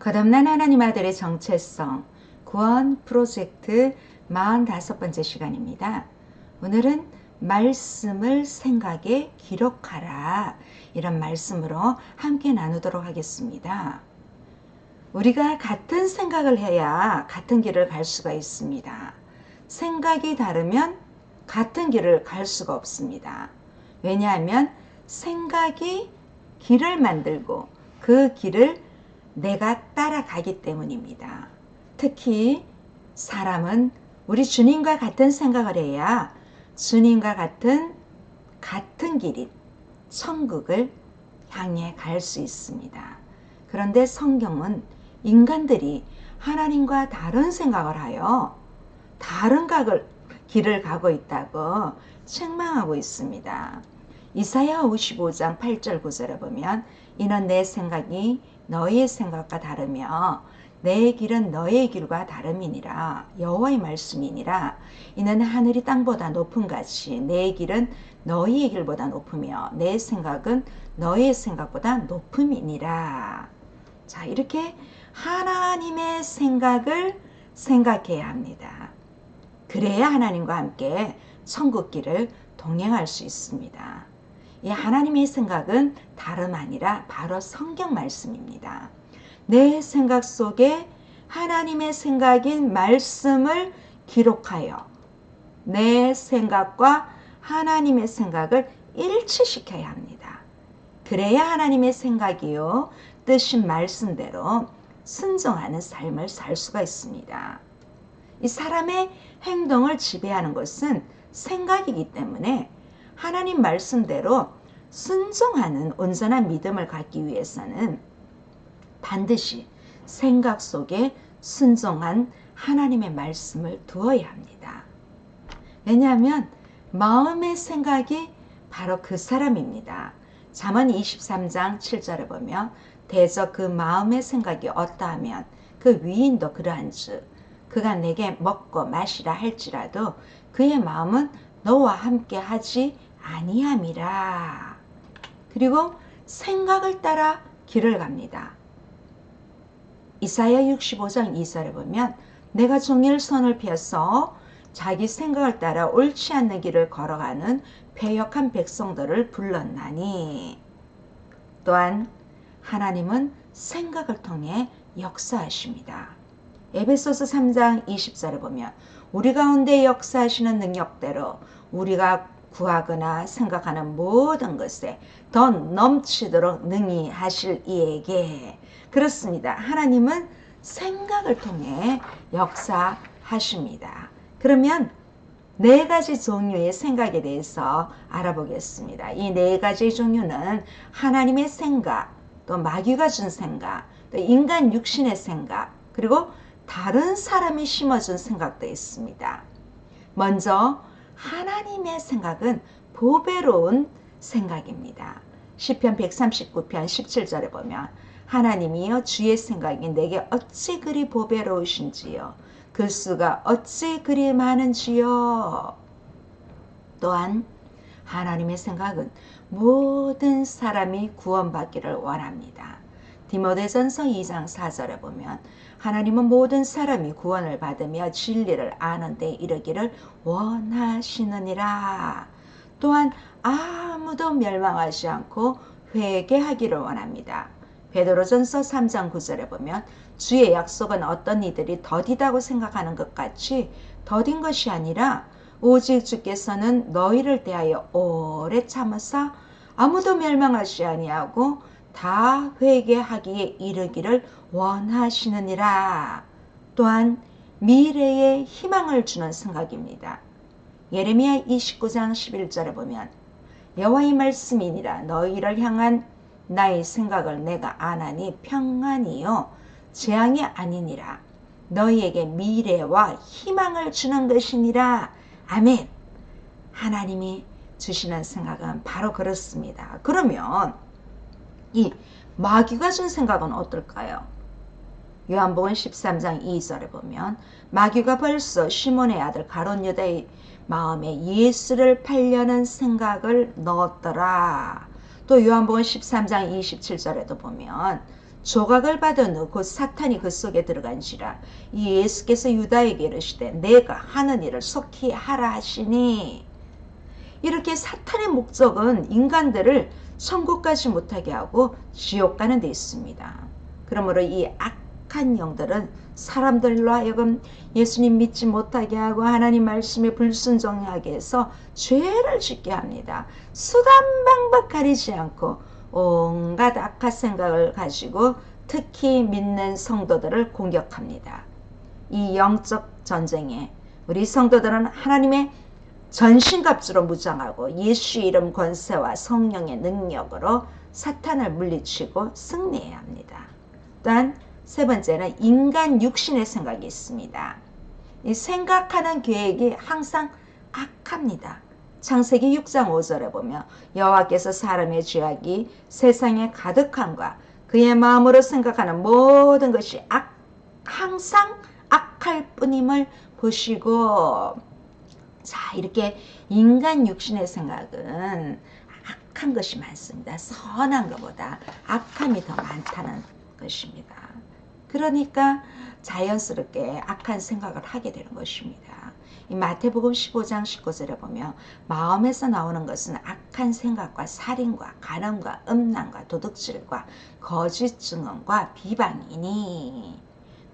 거듭난 하나님 아들의 정체성 구원 프로젝트 45번째 시간입니다. 오늘은 말씀을 생각에 기록하라, 이런 말씀으로 함께 나누도록 하겠습니다. 우리가 같은 생각을 해야 같은 길을 갈 수가 있습니다. 생각이 다르면 같은 길을 갈 수가 없습니다. 왜냐하면 생각이 길을 만들고 그 길을 내가 따라가기 때문입니다. 특히 사람은 우리 주님과 같은 생각을 해야 주님과 같은 길인 천국을 향해 갈 수 있습니다. 그런데 성경은 인간들이 하나님과 다른 생각을 하여 다른 길을 가고 있다고 책망하고 있습니다. 이사야 55장 8절 9절에 보면 이는 내 생각이 너희의 생각과 다르며 내 길은 너희의 길과 다름이니라. 여호와의 말씀이니라. 이는 하늘이 땅보다 높음 같이 내 길은 너희의 길보다 높으며 내 생각은 너희의 생각보다 높음이니라. 자, 이렇게 하나님의 생각을 생각해야 합니다. 그래야 하나님과 함께 천국 길을 동행할 수 있습니다. 이 하나님의 생각은 다름 아니라 바로 성경 말씀입니다. 내 생각 속에 하나님의 생각인 말씀을 기록하여 내 생각과 하나님의 생각을 일치시켜야 합니다. 그래야 하나님의 생각이요 뜻인 말씀대로 순종하는 삶을 살 수가 있습니다. 이 사람의 행동을 지배하는 것은 생각이기 때문에 하나님 말씀대로 순종하는 온전한 믿음을 갖기 위해서는 반드시 생각 속에 순종한 하나님의 말씀을 두어야 합니다. 왜냐하면 마음의 생각이 바로 그 사람입니다. 잠언 23장 7절에 보면 대저 그 마음의 생각이 어떠하면 그 위인도 그러한즉 그가 내게 먹고 마시라 할지라도 그의 마음은 너와 함께 하지 아니함이라. 그리고 생각을 따라 길을 갑니다. 이사야 65장 2절에 보면 내가 종일 손을 펴서 자기 생각을 따라 옳지 않는 길을 걸어가는 패역한 백성들을 불렀나니. 또한 하나님은 생각을 통해 역사하십니다. 에베소서 3장 20절에 보면 우리 가운데 역사하시는 능력대로 우리가 구하거나 생각하는 모든 것에 더 넘치도록 능히 하실 이에게. 그렇습니다. 하나님은 생각을 통해 역사하십니다. 그러면 네 가지 종류의 생각에 대해서 알아보겠습니다. 이 네 가지 종류는 하나님의 생각, 또 마귀가 준 생각, 또 인간 육신의 생각, 그리고 다른 사람이 심어준 생각도 있습니다. 먼저 하나님의 생각은 보배로운 생각입니다. 시편 139편 17절에 보면 하나님이여 주의 생각이 내게 어찌 그리 보배로우신지요 그 수가 어찌 그리 많은지요. 또한 하나님의 생각은 모든 사람이 구원받기를 원합니다. 디모데전서 2장 4절에 보면 하나님은 모든 사람이 구원을 받으며 진리를 아는 데 이르기를 원하시느니라. 또한 아무도 멸망하지 않고 회개하기를 원합니다. 베드로전서 3장 9절에 보면 주의 약속은 어떤 이들이 더디다고 생각하는 것 같이 더딘 것이 아니라 오직 주께서는 너희를 대하여 오래 참으사 아무도 멸망하지 아니하고 다 회개하기에 이르기를 원하시느니라. 또한 미래에 희망을 주는 생각입니다. 예레미야 29장 11절에 보면 여호와의 말씀이니라 너희를 향한 나의 생각을 내가 아나니 평안이요 재앙이 아니니라. 너희에게 미래와 희망을 주는 것이니라. 아멘. 하나님이 주시는 생각은 바로 그렇습니다. 그러면 이 마귀가 준 생각은 어떨까요? 요한복음 13장 2절에 보면 마귀가 벌써 시몬의 아들 가룟 유다의 마음에 예수를 팔려는 생각을 넣었더라. 또 요한복음 13장 27절에도 보면 조각을 받은 곧 사탄이 그 속에 들어간지라. 이 예수께서 유다에게 이르시되 내가 하는 일을 속히 하라 하시니. 이렇게 사탄의 목적은 인간들을 천국 가지 못하게 하고 지옥 가는 데 있습니다. 그러므로 이 악한 영들은 사람들로 하여금 예수님 믿지 못하게 하고 하나님 말씀에 불순종하게 해서 죄를 짓게 합니다. 수단 방법 가리지 않고 온갖 악한 생각을 가지고 특히 믿는 성도들을 공격합니다. 이 영적 전쟁에 우리 성도들은 하나님의 전신갑주로 무장하고 예수 이름 권세와 성령의 능력으로 사탄을 물리치고 승리해야 합니다. 또한 세 번째는 인간 육신의 생각이 있습니다. 이 생각하는 계획이 항상 악합니다. 창세기 6장 5절에 보면 여호와께서 사람의 죄악이 세상에 가득함과 그의 마음으로 생각하는 모든 것이 항상 악할 뿐임을 보시고, 자, 이렇게 인간 육신의 생각은 악한 것이 많습니다. 선한 것보다 악함이 더 많다는 것입니다. 그러니까 자연스럽게 악한 생각을 하게 되는 것입니다. 이 마태복음 15장 19절에 보면 마음에서 나오는 것은 악한 생각과 살인과 간음과 음란과 도둑질과 거짓 증언과 비방이니,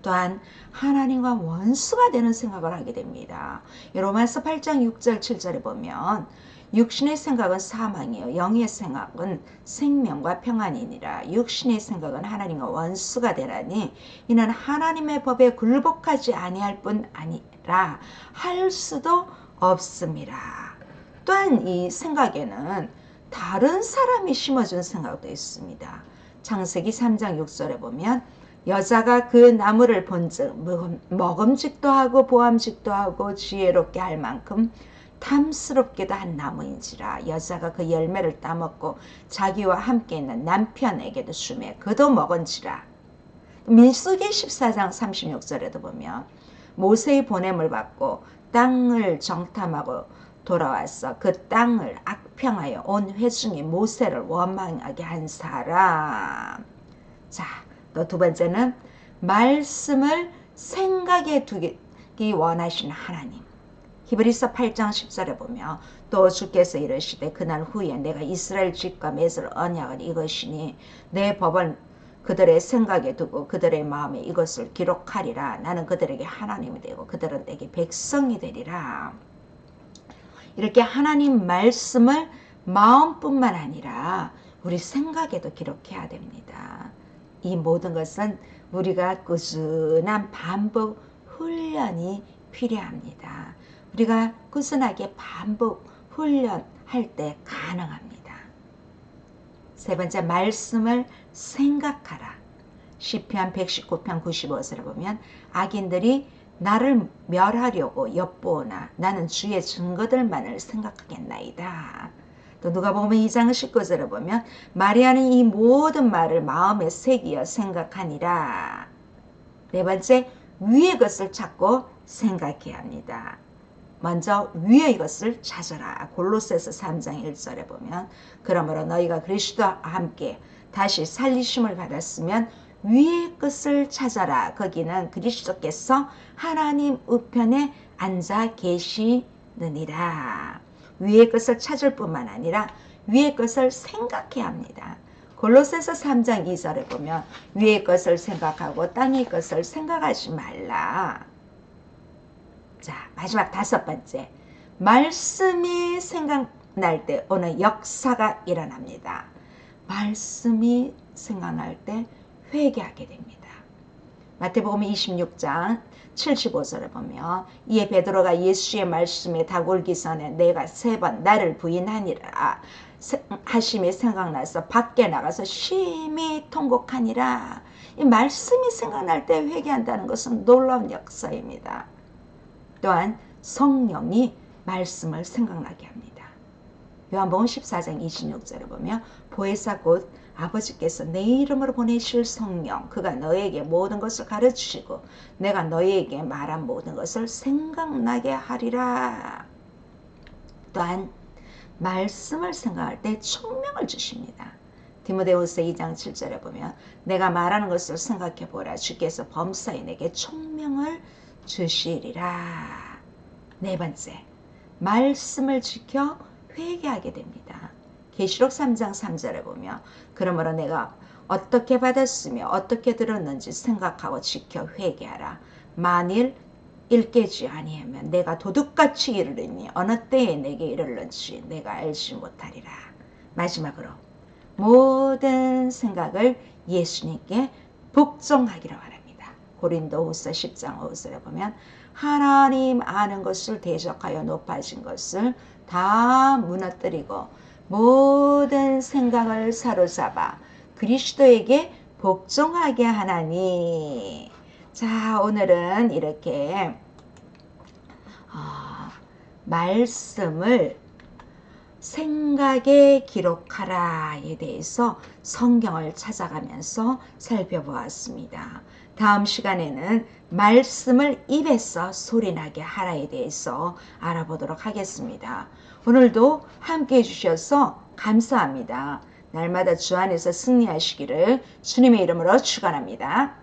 또한 하나님과 원수가 되는 생각을 하게 됩니다. 로마서 8장 6절 7절에 보면 육신의 생각은 사망이요 영의 생각은 생명과 평안이니라. 육신의 생각은 하나님과 원수가 되라니 이는 하나님의 법에 굴복하지 아니할 뿐 아니라 할 수도 없습니다. 또한 이 생각에는 다른 사람이 심어준 생각도 있습니다. 창세기 3장 6절에 보면 여자가 그 나무를 본즉 먹음직도 하고 보암직도 하고 지혜롭게 할 만큼 탐스럽게도 한 나무인지라. 여자가 그 열매를 따먹고 자기와 함께 있는 남편에게도 주매 그도 먹은지라. 민수기 14장 36절에도 보면 모세의 보냄을 받고 땅을 정탐하고 돌아와서 그 땅을 악평하여 온 회중이 모세를 원망하게 한 사람. 자, 또 두 번째는 말씀을 생각에 두기 원하시는 하나님. 히브리서 8장 10절에 보면 또 주께서 이르시되 그날 후에 내가 이스라엘 집과 맺을 언약은 이것이니 내 법을 그들의 생각에 두고 그들의 마음에 이것을 기록하리라. 나는 그들에게 하나님이 되고 그들은 내게 백성이 되리라. 이렇게 하나님 말씀을 마음뿐만 아니라 우리 생각에도 기록해야 됩니다. 이 모든 것은 우리가 꾸준한 반복 훈련이 필요합니다. 우리가 꾸준하게 반복 훈련할 때 가능합니다. 세 번째, 말씀을 생각하라. 시편 119편 95절에 보면 악인들이 나를 멸하려고 엿보오나 나는 주의 증거들만을 생각하겠나이다. 또 누가복음 2장 19절에 보면 마리아는 이 모든 말을 마음에 새기어 생각하니라. 네 번째, 위의 것을 찾고 생각해야 합니다. 먼저 위의 것을 찾아라. 골로새서 3장 1절에 보면 그러므로 너희가 그리스도와 함께 다시 살리심을 받았으면 위의 것을 찾아라. 거기는 그리스도께서 하나님 우편에 앉아 계시느니라. 위의 것을 찾을 뿐만 아니라 위의 것을 생각해야 합니다. 골로새서 3장 2절에 보면 위의 것을 생각하고 땅의 것을 생각하지 말라. 자, 마지막 다섯 번째, 말씀이 생각날 때 오늘 역사가 일어납니다. 말씀이 생각날 때 회개하게 됩니다. 마태복음 26장 75절에 보면 이에 베드로가 예수의 말씀에 다굴기 전에 내가 3번 나를 부인하니라 하심이 생각나서 밖에 나가서 심히 통곡하니라. 이 말씀이 생각날 때 회개한다는 것은 놀라운 역사입니다. 또한 성령이 말씀을 생각나게 합니다. 요한복음 14장 26절에 보면 보혜사 곧 아버지께서 내 이름으로 보내실 성령 그가 너에게 모든 것을 가르치시고 내가 너에게 말한 모든 것을 생각나게 하리라. 또한 말씀을 생각할 때 총명을 주십니다. 디모데후서 2장 7절에 보면 내가 말하는 것을 생각해 보라. 주께서 범사에 내게 총명을 주시리라. 네 번째, 말씀을 지켜 회개하게 됩니다. 계시록 3장 3절에 보면 그러므로 내가 어떻게 받았으며 어떻게 들었는지 생각하고 지켜 회개하라. 만일 일깨지 아니하면 내가 도둑같이 이르리니 어느 때에 내게 이르는지 내가 알지 못하리라. 마지막으로 모든 생각을 예수님께 복종하기를 바랍니다. 고린도후서 10장 5절에 보면 하나님 아는 것을 대적하여 높아진 것을 다 무너뜨리고 모든 생각을 사로잡아 그리스도에게 복종하게 하나니. 자, 오늘은 이렇게 말씀을 생각에 기록하라에 대해서 성경을 찾아가면서 살펴보았습니다. 다음 시간에는 말씀을 입에서 소리나게 하라에 대해서 알아보도록 하겠습니다. 오늘도 함께 해주셔서 감사합니다. 날마다 주 안에서 승리하시기를 주님의 이름으로 축원합니다.